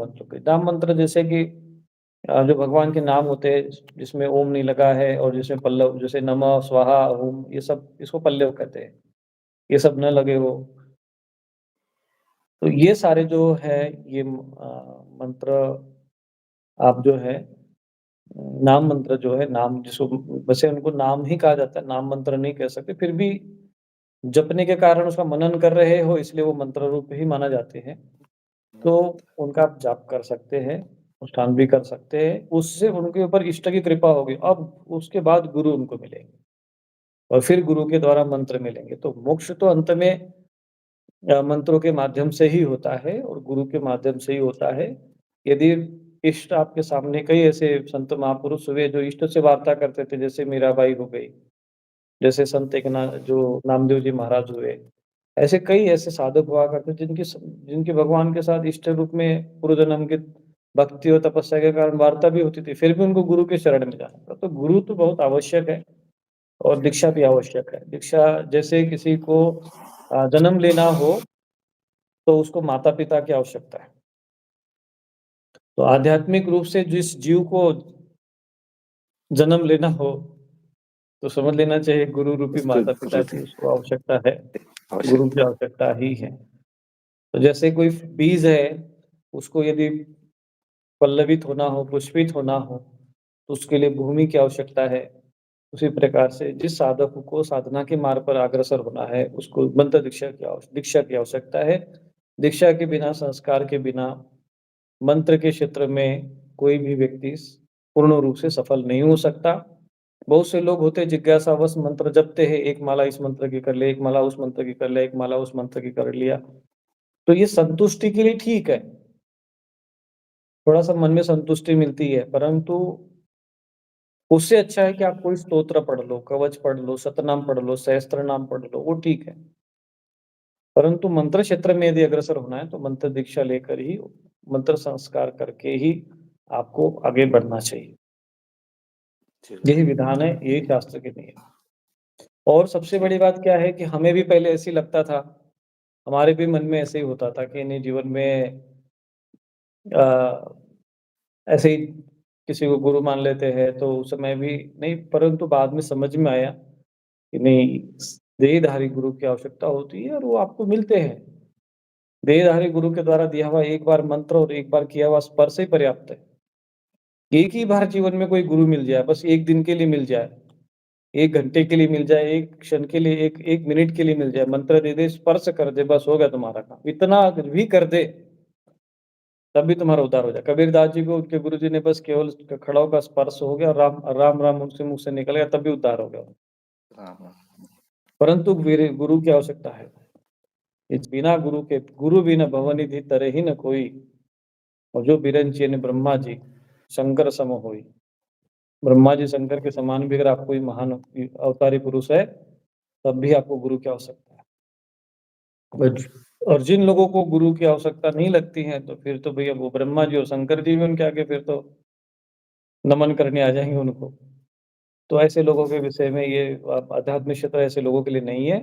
मंत्रों के नाम मंत्र जैसे कि जो भगवान के नाम होते हैं जिसमें ओम नहीं लगा है और जिसमें पल्लव जैसे नमः, स्वाहा, ओम ये सब इसको पल्लव कहते हैं। ये सब न लगे हो। तो ये सारे जो है ये मंत्र आप जो है नाम मंत्र जो है नाम जिसको वैसे उनको नाम ही कहा जाता है, नाम मंत्र नहीं कह सकते, फिर भी जपने के कारण उसका मनन कर रहे हो इसलिए वो मंत्र रूप ही माना जाते हैं। तो उनका आप जाप कर सकते हैं, अनुष्ठान भी कर सकते हैं, उससे उनके ऊपर इष्ट की कृपा होगी। अब उसके बाद गुरु उनको मिलेंगे और फिर गुरु के द्वारा मंत्र मिलेंगे। तो मोक्ष तो अंत में मंत्रों के माध्यम से ही होता है और गुरु के माध्यम से ही होता है। यदि इष्ट आपके सामने कई ऐसे संत महापुरुष हुए जो इष्ट से वार्ता करते थे, जैसे मीराबाई हो गई, जैसे संत जो नामदेव जी महाराज हुए। ऐसे कई ऐसे साधक हुआ करते जिनकी भगवान के साथ इष्ट रूप में पूर्व जन्म की भक्ति और तपस्या के कारण वार्ता भी होती थी, फिर भी उनको गुरु के शरण में जाना था। तो गुरु तो बहुत आवश्यक है और दीक्षा भी आवश्यक है। दीक्षा जैसे किसी को जन्म लेना हो तो उसको माता-पिता की आवश्यकता है। तो आध्यात्मिक रूप से जिस जीव को जन्म लेना हो, तो समझ लेना चाहिए गुरु रूपी उसको माता-पिता ज़रूरत की है। उसको आवश्यकता है। गुरु की आवश्यकता। आवश्यकता ही है। तो जैसे कोई बीज है, उसको यदि पल्लवित होना हो, पुष्पित होना हो, तो उसके लिए भूमि की आवश्यकता है। उसी प्रकार से जिस साधक को साधना के मार्ग पर अग्रसर होना है, उसको मंत्र दीक्षा की आवश्यकता है। दीक्षा के बिना, संस्कार के बिना, मंत्र के क्षेत्र में कोई भी व्यक्ति पूर्ण रूप से सफल नहीं हो सकता। बहुत से लोग होते हैं जिज्ञासावश मंत्र जपते हैं, एक माला इस मंत्र की कर ले, एक माला उस मंत्र की कर ले, एक माला उस मंत्र की कर लिया। तो ये संतुष्टि के लिए ठीक है। थोड़ा-सा मन में संतुष्टि मिलती है, परंतु उससे अच्छा है कि आप कोई स्तोत्र पढ़ लो, कवच पढ़ लो, शतनाम पढ़ लो, सहस्त्रनाम पढ़ लो, वो ठीक है। परंतु मंत्र क्षेत्र में यदि अग्रसर होना है, तो मंत्र दीक्षा लेकर ही, मंत्र संस्कार करके ही आपको आगे बढ़ना चाहिए। यही विधान है, यही शास्त्र के नियम। और सबसे बड़ी बात क्या है कि हमें भी पहले ऐसे ही लगता था, हमारे भी मन में ऐसे ही होता था कि नहीं जीवन में अ, ऐसे ही किसी को गुरु मान लेते हैं, तो उस समय भी नहीं, परंतु बाद में समझ में आया कि नहीं, देहधारी गुरु की आवश्यकता होती है और वो आपको मिलते हैं। देहधारी गुरु के द्वारा दिया हुआ एक बार मंत्र और एक बार किया हुआ स्पर्श ही पर्याप्त है। एक ही बार जीवन में कोई गुरु मिल जाए, बस 1 दिन के लिए मिल जाए, 1 घंटे के लिए मिल जाए, 1 क्षण के लिए, 1 मिनट के लिए मिल जाए, मंत्र दे दे, स्पर्श कर दे, बस हो गया तुम्हारा काम। इतना भी कर दे, तब भी तुम्हारा उद्धार हो जाए। कबीरदास जी को उनके गुरुजी ने बस केवल खड़ाऊ का स्पर्श हो गया, राम राम राम उनके मुँह से निकल गया, तब भी उद्धार हो गया। हाँ, हाँ। परंतु गुरु की आवश्यकता है। इस बिना गुरु के, गुरु बिन भवनिधि तरहि न कोई, और जो बिरंचिन ब्रह्मा जी शंकर सम होई। ब्रह्मा जी शंकर के समान भी अगर आप कोई महान अवतारी पुरुष है, तब भी आपको गुरु की आवश्यकता है। और जिन लोगों को गुरु की आवश्यकता नहीं लगती है, तो फिर तो भैया वो ब्रह्मा जी और शंकर जी भी उनके आगे फिर तो नमन करने आ जाएँगे उनको। तो ऐसे लोगों के विषय में ये आध्यात्मिक क्षेत्र ऐसे लोगों के लिए नहीं है।